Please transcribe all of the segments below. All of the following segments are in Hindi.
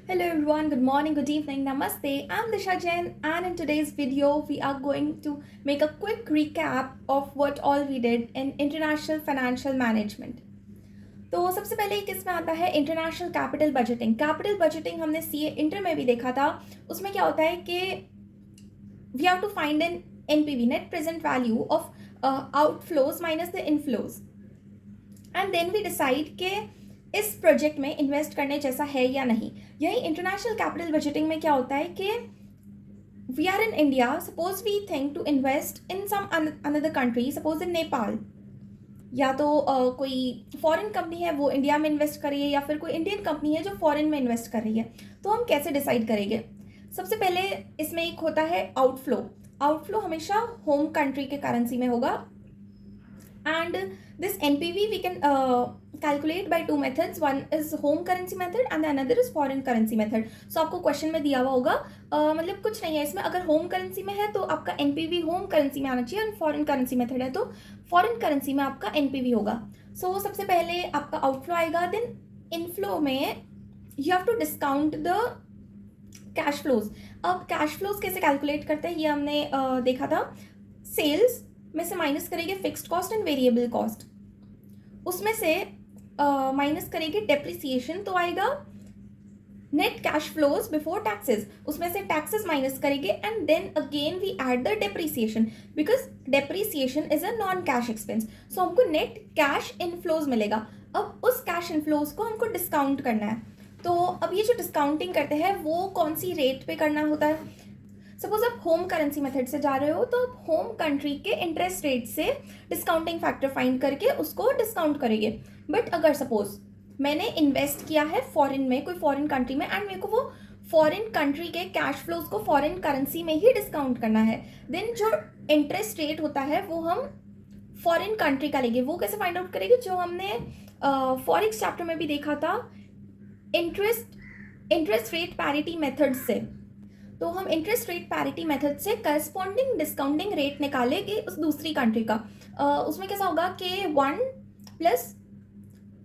Hello everyone, good morning, good evening, namaste. I'm Disha Jain, and in today's video, we are going to make a quick recap of what all we did in international financial management. तो सबसे पहले किसमें आता है इंटरनेशनल कैपिटल बजटिंग हमने सीए इंटर में भी देखा था। उसमें क्या होता है कि we have to find an NPV net present value of outflows minus the inflows and then we decide के इस प्रोजेक्ट में इन्वेस्ट करने जैसा है या नहीं। यही इंटरनेशनल कैपिटल बजटिंग में क्या होता है कि we are in India, suppose we think to invest in some another country, suppose in Nepal, या तो कोई फॉरेन कंपनी है वो इंडिया में इन्वेस्ट कर रही है या फिर कोई इंडियन कंपनी है जो फॉरेन में इन्वेस्ट कर रही है। तो हम कैसे डिसाइड करेंगे? सबसे पहले इसमें एक होता है आउटफ्लो हमेशा होम कंट्री के करेंसी में होगा। And this NPV we can calculate by two methods. One is home currency method and the another is foreign currency method. So आपको क्वेश्चन में दिया हुआ होगा, मतलब कुछ नहीं है इसमें। अगर होम करेंसी में है तो आपका NPV होम करेंसी में आना चाहिए, और फॉरेन करेंसी मेथड है तो फॉरेन करेंसी में आपका NPV होगा। सो सबसे पहले आपका आउटफ्लो आएगा, देन इनफ्लो में you have to discount the cash flows. अब कैश फ्लोज कैसे कैलकुलेट करते हैं ये हमने देखा था। सेल्स में से माइनस करेंगे fixed cost and variable cost, उसमें से माइनस करेंगे डेप्रिसिएशन, तो आएगा net cash flows before taxes. उसमें से टैक्सेस माइनस करेंगे and then again we add the depreciation, because depreciation is a non cash expense. So हमको नेट कैश इनफ्लोज मिलेगा। अब उस कैश इनफ्लोज को हमको डिस्काउंट करना है। तो अब ये जो डिस्काउंटिंग करते हैं वो कौन सी रेट पे करना होता है? सपोज आप होम करेंसी मेथड से जा रहे हो तो आप होम कंट्री के इंटरेस्ट रेट से डिस्काउंटिंग फैक्टर फाइंड करके उसको डिस्काउंट करेंगे। बट अगर सपोज मैंने इन्वेस्ट किया है फॉरेन में, कोई फॉरेन कंट्री में, एंड मेरे को वो फॉरेन कंट्री के कैश फ्लोज को फॉरेन करेंसी में ही डिस्काउंट करना है, देन जो इंटरेस्ट रेट होता है वो हम फॉरेन कंट्री का लेंगे। वो कैसे फाइंड आउट करेंगे? जो हमने फॉरेक्स चैप्टर में भी देखा था, इंटरेस्ट रेट पैरिटी मेथड से। तो हम इंटरेस्ट रेट पैरिटी मेथड से करस्पॉन्डिंग डिस्काउंटिंग रेट निकालेंगे उस दूसरी कंट्री का। उसमें कैसा होगा कि 1 plus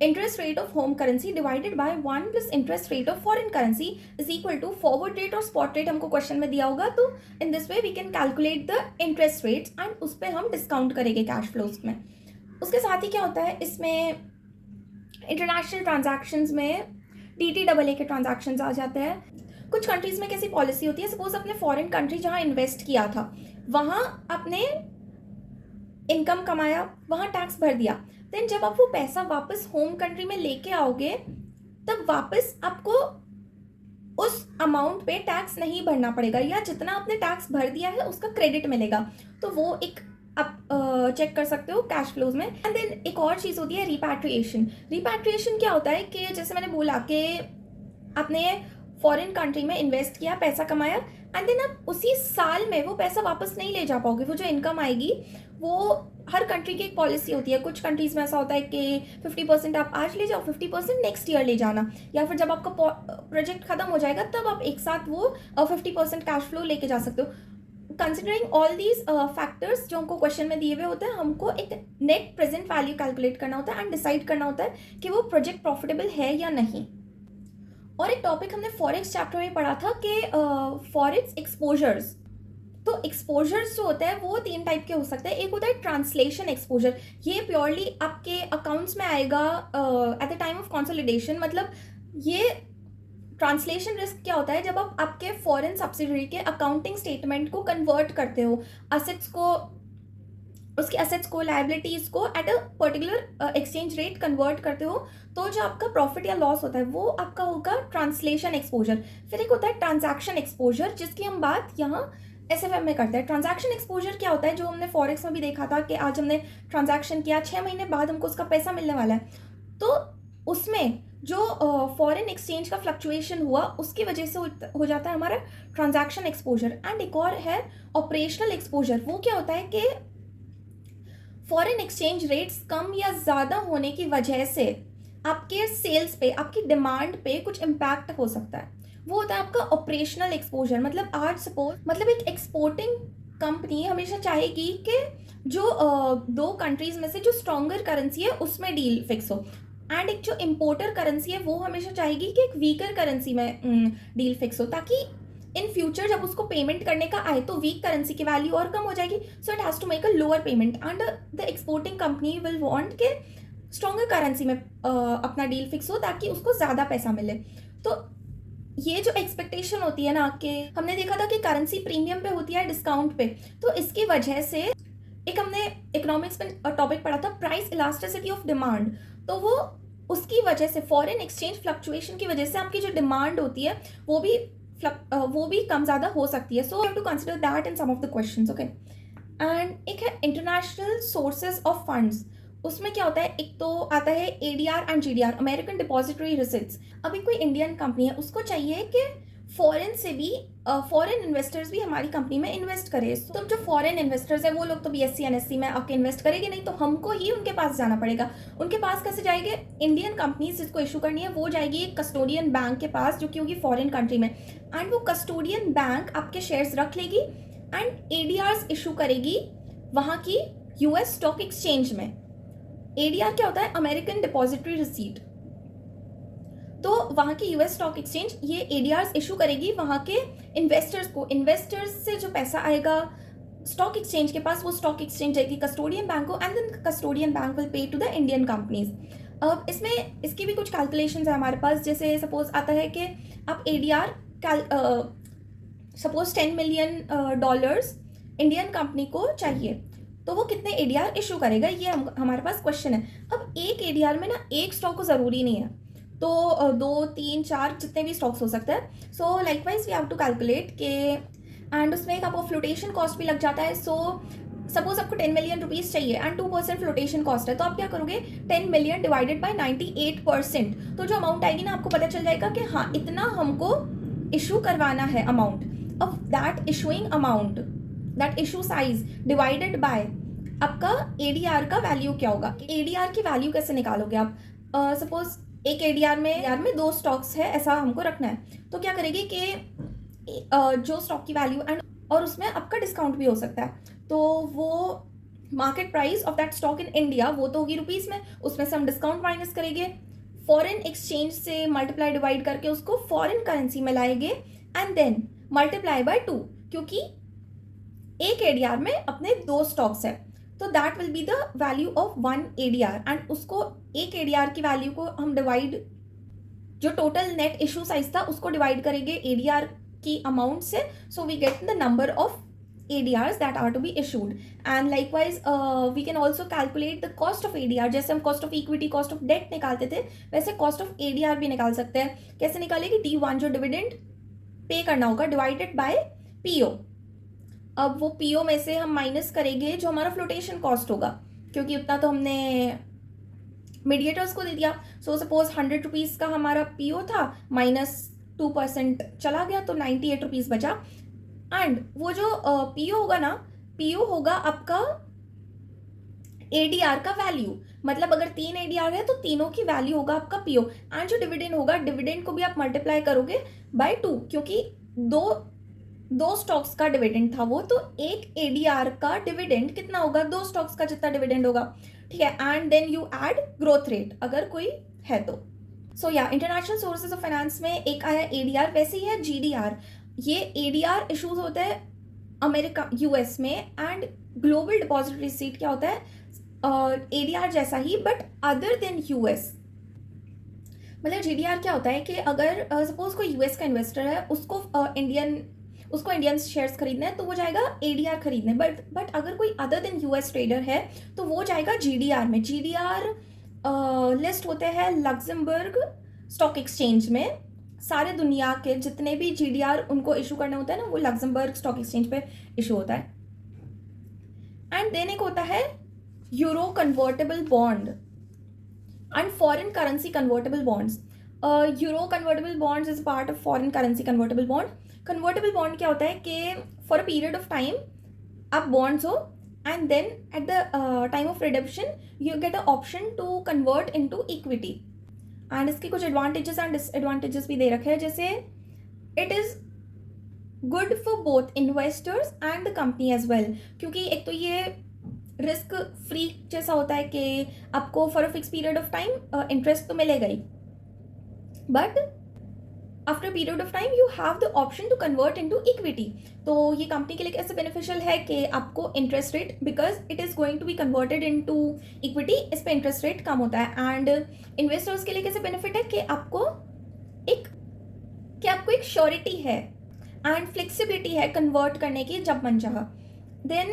interest rate of home currency divided by 1 plus interest rate of foreign currency is equal to forward rate और स्पॉट रेट। हमको क्वेश्चन में दिया होगा, तो in this way we can calculate the interest rates and उस पर हम डिस्काउंट करेंगे कैश फ्लोज में। उसके साथ ही क्या होता है, इसमें इंटरनेशनल ट्रांजैक्शंस में DTAA के ट्रांजैक्शंस आ जाते हैं। कुछ कंट्रीज में कैसी पॉलिसी होती है, सपोज अपने फॉरेन कंट्री जहाँ इन्वेस्ट किया था वहाँ आपने इनकम कमाया, वहाँ टैक्स भर दिया, देन जब आप वो पैसा वापस होम कंट्री में लेके आओगे तब वापस आपको उस अमाउंट पे टैक्स नहीं भरना पड़ेगा, या जितना आपने टैक्स भर दिया है उसका क्रेडिट मिलेगा। तो वो एक आप चेक कर सकते हो कैश फ्लोज में। एंड देन एक और चीज़ होती है रिपैट्रिएशन क्या होता है कि जैसे मैंने बोला कि आपने फॉरेन कंट्री में इन्वेस्ट किया, पैसा कमाया, एंड देन आप उसी साल में वो पैसा वापस नहीं ले जा पाओगे। वो जो इनकम आएगी वो हर कंट्री की एक पॉलिसी होती है। कुछ कंट्रीज में ऐसा होता है कि 50% आप आज ले जाओ, 50% नेक्स्ट ईयर ले जाना, या फिर जब आपका प्रोजेक्ट खत्म हो जाएगा तब आप एक साथ वो 50% कैश फ्लो लेके जा सकते हो। कंसिडरिंग ऑल दीज फैक्टर्स जो हमको क्वेश्चन में दिए हुए होते हैं, हमको एक नेट प्रेजेंट वैल्यू कैलकुलेट करना होता है एंड डिसाइड करना होता है कि वो प्रोजेक्ट प्रॉफिटेबल है या नहीं। और एक टॉपिक हमने फॉरेक्स चैप्टर में पढ़ा था कि फॉरेक्स एक्सपोजर्स। तो एक्सपोजर्स जो होते हैं वो 3 टाइप के हो सकते हैं। एक होता है ट्रांसलेशन एक्सपोजर, ये प्योरली आपके अकाउंट्स में आएगा eight the time of consolidation. मतलब ये ट्रांसलेशन रिस्क क्या होता है, जब आप आपके फॉरेन सब्सिडरी के अकाउंटिंग स्टेटमेंट को कन्वर्ट करते हो, असेट्स को, उसकी एसेट्स को, लायबिलिटीज़ को at a particular exchange rate convert करते हो, तो जो आपका प्रॉफिट या लॉस होता है वो आपका होगा ट्रांसलेशन एक्सपोजर। फिर एक होता है ट्रांजैक्शन एक्सपोजर, जिसकी हम बात यहाँ SFM में करते हैं। ट्रांजैक्शन एक्सपोजर क्या होता है, जो हमने फॉरेक्स में भी देखा था कि आज हमने ट्रांजैक्शन किया, 6 महीने बाद हमको उसका पैसा मिलने वाला है, तो उसमें जो फॉरेन एक्सचेंज का फ्लक्चुएशन हुआ उसकी वजह से हो जाता है हमारा ट्रांजैक्शन एक्सपोजर। एंड एक और है ऑपरेशनल एक्सपोजर। वो क्या होता है कि फॉरेन एक्सचेंज रेट्स कम या ज़्यादा होने की वजह से आपके सेल्स पे, आपकी डिमांड पे कुछ इम्पैक्ट हो सकता है। वो होता है आपका ऑपरेशनल एक्सपोजर। मतलब आज सपोज, मतलब एक एक्सपोर्टिंग कंपनी हमेशा चाहेगी कि जो 2 कंट्रीज में से जो स्ट्रॉन्गर करेंसी है उसमें डील फिक्स हो। एंड एक जो इम्पोर्टर करेंसी है वो हमेशा चाहेगी कि एक वीकर करेंसी में डील फिक्स हो, ताकि इन फ्यूचर जब उसको पेमेंट करने का आए तो वीक करेंसी की वैल्यू और कम हो जाएगी. So it has to make a lower payment and the exporting company will want के स्ट्रॉन्गर करेंसी में अपना डील फिक्स हो ताकि उसको ज़्यादा पैसा मिले. तो ये जो एक्सपेक्टेशन होती है ना, कि हमने देखा था कि करेंसी प्रीमियम पे होती है डिस्काउंट पे, तो इसकी वजह से एक हमने इकोनॉमिक्स में टॉपिक पढ़ा था प्राइस इलास्टिसिटी ऑफ डिमांड. तो वो उसकी वजह से फॉरेन एक्सचेंज फ्लक्चुएशन की वजह से आपकी जो डिमांड होती है वो भी कम ज़्यादा हो सकती है. So you have to consider that in some of the questions. Okay. And एक है इंटरनेशनल सोर्सेज ऑफ फंड्स. उसमें क्या होता है, एक तो आता है ADR and GDR, American depository receipts. अभी कोई इंडियन कंपनी है, उसको चाहिए कि फॉरेन से भी फॉरेन इन्वेस्टर्स भी हमारी कंपनी में इन्वेस्ट करें. तो जो फॉरेन इन्वेस्टर्स हैं वो लोग तो बीएससी एनएससी में आके इन्वेस्ट करेंगे नहीं, तो हमको ही उनके पास जाना पड़ेगा. उनके पास कैसे जाएंगे? इंडियन कंपनीज जिसको इशू करनी है वो जाएगी एक कस्टोडियन बैंक के पास जो कि होगी फॉरेन कंट्री में, एंड वो कस्टोडियन बैंक आपके शेयर्स रख लेगी एंड एडीआर्स इशू करेगी वहाँ की यूएस स्टॉक एक्सचेंज में. एडीआर क्या होता है? American depository receipt. तो वहाँ की यूएस स्टॉक एक्सचेंज ये एडीआर्स इशू करेगी वहाँ के इन्वेस्टर्स को. इन्वेस्टर्स से जो पैसा आएगा स्टॉक एक्सचेंज के पास, वो स्टॉक एक्सचेंज जाएगी कस्टोडियन बैंक को, and then custodian bank will pay to the Indian companies. अब इसमें इसकी भी कुछ कैलकुलेशंस है हमारे पास. जैसे सपोज आता है कि आप ADR suppose $10 million Indian company को चाहिए, तो वो कितने एडीआर इशू करेगा, ये हमारे पास क्वेश्चन है. अब एक एडीआर में ना एक स्टॉक को ज़रूरी नहीं है, तो 2 3 4 जितने भी स्टॉक्स हो सकते हैं. So likewise we have to calculate के, एंड उसमें एक आपको फ्लोटेशन कॉस्ट भी लग जाता है. सो सपोज आपको 10 मिलियन रुपीज़ चाहिए एंड 2% फ्लोटेशन कॉस्ट है, तो आप क्या करोगे? 10 मिलियन डिवाइडेड बाय 98%. तो जो अमाउंट आएगी ना, आपको पता चल जाएगा कि हाँ इतना हमको इशू करवाना है अमाउंट. अब that issuing amount, that issue size divided by आपका एडीआर का वैल्यू क्या होगा. एडीआर की वैल्यू कैसे निकालोगे आप? सपोज एक एडीआर में 2 स्टॉक्स है, ऐसा हमको रखना है. तो क्या करेगी कि जो स्टॉक की वैल्यू एंड और उसमें आपका डिस्काउंट भी हो सकता है, तो वो market price of that stock in India वो तो होगी रुपीज़ में, उसमें से हम डिस्काउंट माइनस करेंगे, फॉरेन एक्सचेंज से मल्टीप्लाई डिवाइड करके उसको फॉरेन करेंसी में लाएंगे एंड देन मल्टीप्लाई बाय 2, क्योंकि एक एडीआर में अपने 2 स्टॉक्स है. तो that will be the value of 1 ADR, and उसको एक एडीआर की वैल्यू को हम डिवाइड, जो टोटल नेट इशू साइज था उसको डिवाइड करेंगे एडीआर की अमाउंट से. So we get the number of ADRs that are to be issued. And likewise we can also calculate the cost of ADR. जैसे हम cost of equity, cost of debt निकालते थे, वैसे cost of ADR भी निकाल सकते हैं. कैसे निकालेगी? D1 जो डिविडेंड पे करना होगा डिवाइडेड बाय PO. अब वो PO में से हम माइनस करेंगे जो हमारा फ्लोटेशन कॉस्ट होगा, क्योंकि उतना तो हमने मीडिएटर्स को दे दिया. सो सपोज 100 रुपीज़ का हमारा PO था, माइनस 2% चला गया, तो 98 रुपीज़ बचा. एंड वो जो PO होगा ना, PO होगा आपका ADR का वैल्यू. मतलब अगर 3 ADR है तो तीनों की वैल्यू होगा आपका PO. एंड जो डिविडेंड होगा, डिविडेंड को भी आप मल्टीप्लाई करोगे बाय 2, क्योंकि दो स्टॉक्स का डिविडेंड था वो, तो एक ADR का डिविडेंड कितना होगा? 2 स्टॉक्स का जितना डिविडेंड होगा. ठीक है. And then you add growth rate अगर कोई है तो. सो या इंटरनेशनल सोर्सेज ऑफ फाइनेंस में एक आया ADR, वैसे ही है GDR. ये ADR इशूज होते हैं अमेरिका US में, एंड ग्लोबल डिपॉजिट रिसीट क्या होता है? ADR जैसा ही बट अदर देन US. मतलब GDR क्या होता है कि अगर सपोज कोई US का इन्वेस्टर है, उसको इंडियन शेयर्स खरीदना है, तो वो जाएगा ADR खरीदने. बट अगर कोई अदर देन US ट्रेडर है तो वो जाएगा GDR में. GDR लिस्ट होते हैं लग्जमबर्ग स्टॉक एक्सचेंज में. सारे दुनिया के जितने भी GDR उनको इशू करने होता है ना, वो लग्जमबर्ग स्टॉक एक्सचेंज पे इशू होता है. एंड देन एक होता है euro convertible bond and foreign currency convertible bonds. Euro convertible bonds is part of foreign currency convertible bond. Convertible bond क्या होता है कि for a period of time आप बॉन्ड्स हो, and then at the time of redemption you get a option to convert into equity. And इसके कुछ एडवांटेजेस एंड डिसएडवांटेजेस भी दे रखे हैं. जैसे it is good for both investors and the company as well, क्योंकि एक तो ये रिस्क फ्री जैसा होता है कि आपको for a fix period of time interest तो मिलेगा ही, but after period of time you have the option to convert into equity. तो ये कंपनी के लिए कैसे बेनिफिशियल है कि आपको interest rate, because it is going to be converted into equity, इस पर इंटरेस्ट रेट कम होता है। एंड इन्वेस्टर्स के लिए कैसे बेनिफिट है कि आपको एक श्योरिटी है एंड फ्लेक्सिबिलिटी है कन्वर्ट करने की जब मन चाहा। देन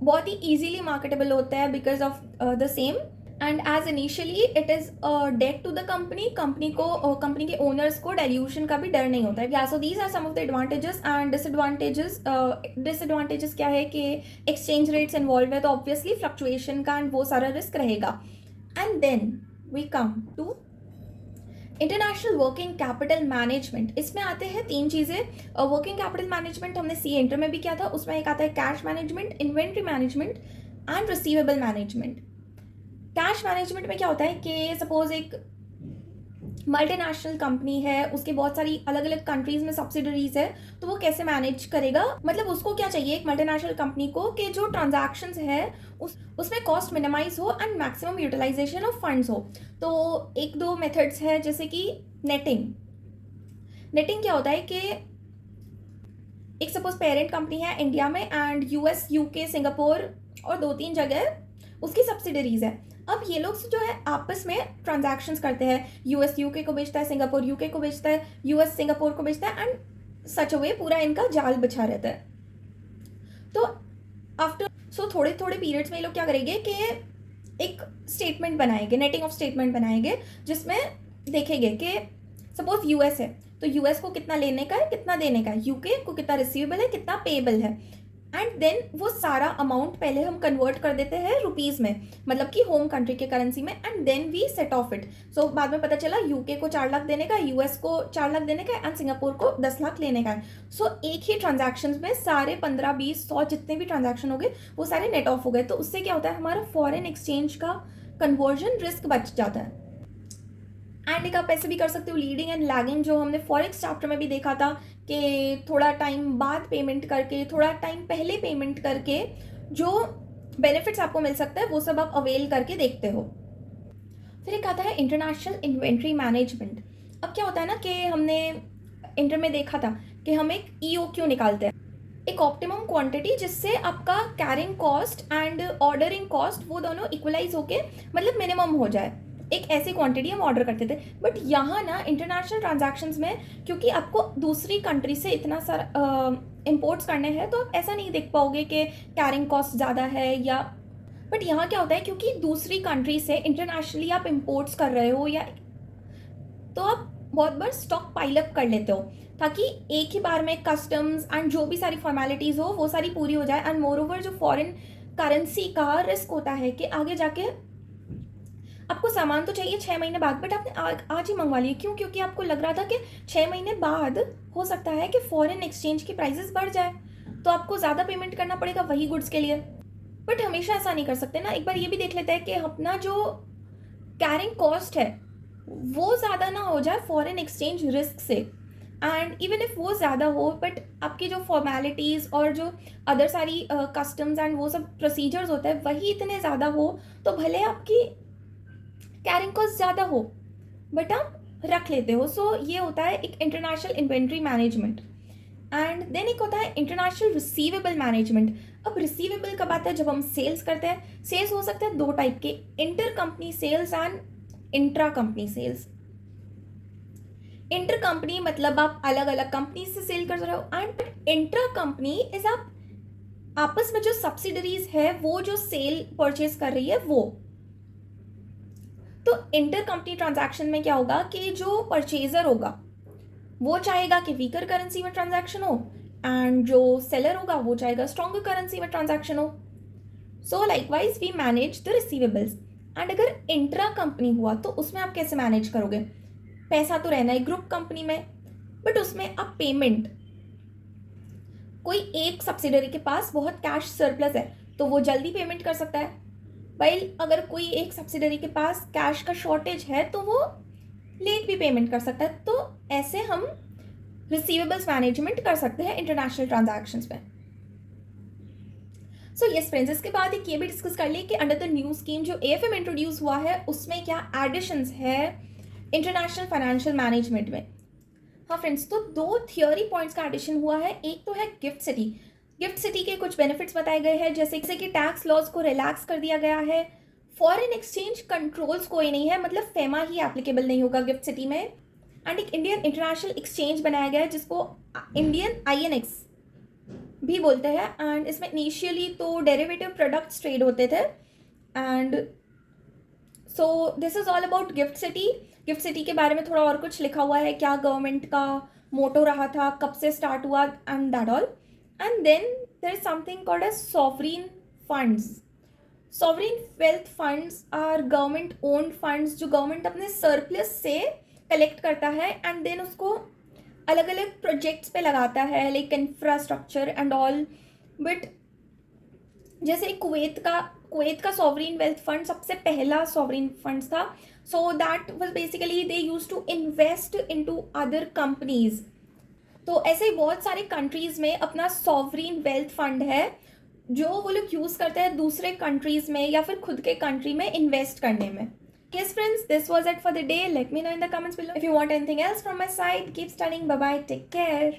बहुत ही ईजीली मार्केटेबल होता है because of the same, and as initially it is debt to the company को कंपनी के ओनर्स को डाइल्यूशन का भी डर नहीं होता है। So these are some of the advantages and disadvantages क्या है कि एक्सचेंज रेट्स इन्वॉल्व है तो ऑब्वियसली फ्लक्चुएशन का एंड वो सारा रिस्क रहेगा। And then we come to international working capital management. इसमें आते हैं 3 चीज़ें। वर्किंग कैपिटल मैनेजमेंट हमने सी इंटर में भी किया था, उसमें एक आता है cash management, inventory management and receivable management. Cash management में क्या होता है कि सपोज एक मल्टीनेशनल कंपनी है, उसके बहुत सारी अलग अलग कंट्रीज में सब्सिडरीज है, तो वो कैसे मैनेज करेगा, मतलब उसको क्या चाहिए एक मल्टीनेशनल कंपनी को कि जो ट्रांजैक्शंस है उसमें कॉस्ट मिनिमाइज हो and maximum utilisation of funds हो। तो 1-2 मेथड्स है जैसे कि नेटिंग क्या होता है कि एक सपोज पेरेंट कंपनी है इंडिया में एंड यूएस, यूके, सिंगापुर और 2-3 जगह उसकी सब्सिडरीज है। अब ये लोग जो है आपस में ट्रांजैक्शंस करते हैं, यूएस यूके को बेचता है, सिंगापुर यूके को बेचता है, यूएस सिंगापुर को बेचता है, एंड सच वे पूरा इनका जाल बिछा रहता है। तो थोड़े थोड़े पीरियड्स में ये लोग क्या करेंगे कि एक स्टेटमेंट बनाएंगे, नेटिंग ऑफ स्टेटमेंट बनाएंगे, जिसमें देखेंगे कि सपोज यूएस है तो यूएस को कितना लेने का है, कितना देने का है, यूके को कितना रिसीवेबल है, कितना पेएबल है, एंड देन वो सारा अमाउंट पहले हम कन्वर्ट कर देते हैं रुपीज़ में, मतलब कि होम कंट्री के करेंसी में, and then we set off it. So बाद में पता चला यूके को 4 लाख देने का, यूएस को 4 लाख देने का एंड सिंगापुर को 10 लाख लेने का है। सो एक ही ट्रांजैक्शन में सारे 15, 20, 100 जितने भी ट्रांजैक्शन हो गए वो सारे नेट ऑफ हो गए। तो उससे क्या होता है, हमारा फॉरेन एक्सचेंज का कन्वर्जन रिस्क बच जाता है। एंड एक आप ऐसे भी कर सकते हो लीडिंग एंड लैगिंग, जो हमने फॉरेक्स चैप्टर में भी देखा था कि थोड़ा टाइम बाद पेमेंट करके, थोड़ा टाइम पहले पेमेंट करके जो बेनिफिट्स आपको मिल सकता है वो सब आप अवेल करके देखते हो। फिर एक आता है इंटरनेशनल इन्वेंट्री मैनेजमेंट। अब क्या होता है ना कि हमने इंटर में देखा था कि हम एक EOQ निकालते हैं, एक ऑप्टिमम क्वांटिटी, जिससे आपका carrying cost and ordering cost वो दोनों इक्वलाइज होके मतलब मिनिमम हो जाए, एक ऐसी क्वांटिटी हम ऑर्डर करते थे। बट यहाँ ना इंटरनेशनल ट्रांजैक्शंस में क्योंकि आपको दूसरी कंट्री से इतना सारा इंपोर्ट्स करने हैं तो आप ऐसा नहीं देख पाओगे कि कैरिंग कॉस्ट ज़्यादा है या, बट यहाँ क्या होता है क्योंकि दूसरी कंट्री से इंटरनेशनली आप इंपोर्ट्स कर रहे हो या, तो आप बहुत बार स्टॉक पाइलअप कर लेते हो ताकि एक ही बार में कस्टम्स एंड जो भी सारी फॉर्मेलिटीज़ हो वो सारी पूरी हो जाए। एंड मोर ओवर जो फॉरेन करेंसी का रिस्क होता है कि आगे जाके आपको सामान तो चाहिए 6 महीने बाद, बट आपने आज ही मंगवा लिया, क्यों? क्योंकि आपको लग रहा था कि 6 महीने बाद हो सकता है कि फॉरेन एक्सचेंज की प्राइसेस बढ़ जाए तो आपको ज़्यादा पेमेंट करना पड़ेगा वही गुड्स के लिए। बट हमेशा ऐसा नहीं कर सकते ना, एक बार ये भी देख लेते हैं कि अपना जो कैरिंग कॉस्ट है वो ज़्यादा ना हो जाए फॉरेन एक्सचेंज रिस्क से। एंड इवन इफ वो ज़्यादा हो बट आपकी जो फॉर्मेलिटीज़ और जो अदर सारी कस्टम्स एंड वो सब प्रोसीजर्स होते हैं वही इतने ज़्यादा हो, तो भले आपकी कैरिंग कॉस्ट ज़्यादा हो बट आप रख लेते हो। सो ये होता है एक international inventory management. And then एक होता है इंटरनेशनल रिसीवेबल मैनेजमेंट। अब रिसीवेबल कब आता है? जब हम सेल्स करते हैं। सेल्स हो सकते हैं 2 टाइप के, inter company sales and intra company sales. Inter company मतलब आप अलग अलग कंपनी से सेल कर रहे हो, एंड इंट्रा कंपनी इज आप आपस में जो सब्सिडरीज है वो जो सेल परचेज कर रही है वो। तो इंटर कंपनी ट्रांजैक्शन में क्या होगा कि जो परचेजर होगा वो चाहेगा कि वीकर करेंसी में ट्रांजैक्शन हो, एंड जो सेलर होगा वो चाहेगा स्ट्रॉन्गर करेंसी में ट्रांजैक्शन हो। So likewise we manage the receivables. And अगर इंट्रा कंपनी हुआ तो उसमें आप कैसे मैनेज करोगे? पैसा तो रहना है ग्रुप कंपनी में, बट उसमें आप पेमेंट, कोई एक सब्सिडरी के पास बहुत कैश सरप्लस है तो वो जल्दी पेमेंट कर सकता है, वाइल अगर कोई एक सब्सिडरी के पास कैश का शॉर्टेज है तो वो लेट भी पेमेंट कर सकता है। तो ऐसे हम रिसीवेबल्स मैनेजमेंट कर सकते हैं इंटरनेशनल ट्रांजैक्शंस में। सो यस फ्रेंड्स, इसके बाद एक ये भी डिस्कस कर लिए कि अंडर द न्यू स्कीम जो AFM इंट्रोड्यूस हुआ है उसमें क्या एडिशंस है इंटरनेशनल फाइनेंशियल मैनेजमेंट में। हाँ फ्रेंड्स, तो 2 थियोरी पॉइंट्स का एडिशन हुआ है। एक तो है गिफ्ट सिटी। गिफ्ट सिटी के कुछ बेनिफिट्स बताए गए हैं, जैसे कि टैक्स लॉज को रिलैक्स कर दिया गया है, फॉरेन एक्सचेंज कंट्रोल्स कोई नहीं है, मतलब फेमा ही एप्लीकेबल नहीं होगा गिफ्ट सिटी में, एंड एक इंडियन इंटरनेशनल एक्सचेंज बनाया गया है जिसको इंडियन INX भी बोलते हैं। एंड इसमें इनिशियली तो डेरिवेटिव प्रोडक्ट्स ट्रेड होते थे। And so this is all about gift city. Gift city के बारे में थोड़ा और कुछ लिखा हुआ है, क्या गवर्नमेंट का मोटो रहा था, कब से स्टार्ट हुआ, and that all. And then there is something called as sovereign funds. Sovereign wealth funds are government owned funds जो गवर्नमेंट अपने सरप्लस से कलेक्ट करता है एंड देन उसको अलग अलग प्रोजेक्ट्स पे लगाता है, like infrastructure and all. But जैसे कुवैत का सॉवरीन वेल्थ फंड सबसे पहला सॉवरीन फंड था। So that was basically they use to invest into other companies. तो ऐसे ही बहुत सारे कंट्रीज में अपना सॉवरीन वेल्थ फंड है जो वो लोग यूज़ करते हैं दूसरे कंट्रीज में या फिर खुद के कंट्री में इन्वेस्ट करने में। Yes friends, this was it for the day. Let me know in the comments below. If you want anything else from my side, keep studying. Bye bye. Take care.